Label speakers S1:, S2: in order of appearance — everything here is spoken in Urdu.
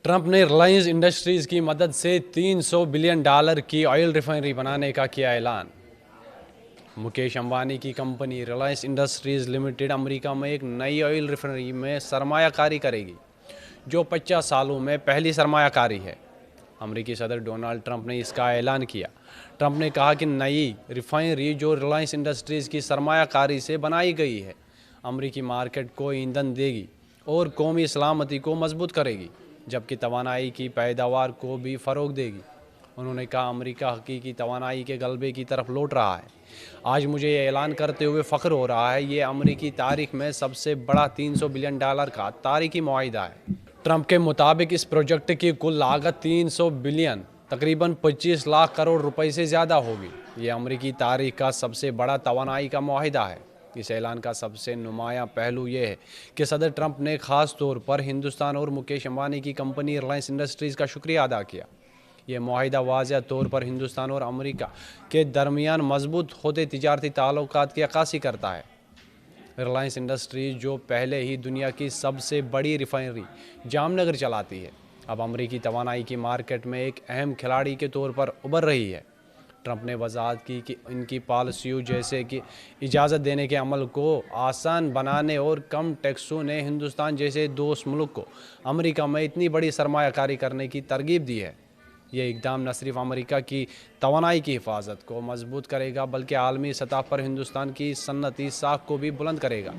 S1: ٹرمپ نے ریلائنس انڈسٹریز کی مدد سے $300 بلین کی آئل ریفائنری بنانے کا کیا اعلان۔ مکیش امبانی کی کمپنی ریلائنس انڈسٹریز لمیٹڈ امریکہ میں ایک نئی آئل ریفائنری میں سرمایہ کاری کرے گی، جو 50 سالوں میں پہلی سرمایہ کاری ہے۔ امریکی صدر ڈونلڈ ٹرمپ نے اس کا اعلان کیا۔ ٹرمپ نے کہا کہ نئی ریفائنری جو ریلائنس انڈسٹریز کی سرمایہ کاری سے بنائی گئی ہے، امریکی مارکیٹ کو ایندھن دے گی اور قومی سلامتی کو مضبوط کرے گی، جبکہ توانائی کی پیداوار کو بھی فروغ دے گی۔ انہوں نے کہا امریکہ حقیقی توانائی کے غلبے کی طرف لوٹ رہا ہے۔ آج مجھے یہ اعلان کرتے ہوئے فخر ہو رہا ہے، یہ امریکی تاریخ میں سب سے بڑا $300 بلین کا تاریخی معاہدہ ہے۔ ٹرمپ کے مطابق اس پروجیکٹ کی کل لاگت $300 بلین تقریباً 25 لاکھ کروڑ روپے سے زیادہ ہوگی۔ یہ امریکی تاریخ کا سب سے بڑا توانائی کا معاہدہ ہے۔ اس اعلان کا سب سے نمایاں پہلو یہ ہے کہ صدر ٹرمپ نے خاص طور پر ہندوستان اور مکیش امبانی کی کمپنی ریلائنس انڈسٹریز کا شکریہ ادا کیا۔ یہ معاہدہ واضح طور پر ہندوستان اور امریکہ کے درمیان مضبوط ہوتے تجارتی تعلقات کی عکاسی کرتا ہے۔ ریلائنس انڈسٹریز، جو پہلے ہی دنیا کی سب سے بڑی ریفائنری جام نگر چلاتی ہے، اب امریکی توانائی کی مارکیٹ میں ایک اہم کھلاڑی کے طور پر ابھر رہی ہے۔ ٹرمپ نے وضاحت کی کہ ان کی پالیسیوں جیسے کہ اجازت دینے کے عمل کو آسان بنانے اور کم ٹیکسوں نے ہندوستان جیسے دوست ملک کو امریکہ میں اتنی بڑی سرمایہ کاری کرنے کی ترغیب دی ہے۔ یہ اقدام نہ صرف امریکہ کی توانائی کی حفاظت کو مضبوط کرے گا بلکہ عالمی سطح پر ہندوستان کی صنعتی ساکھ کو بھی بلند کرے گا۔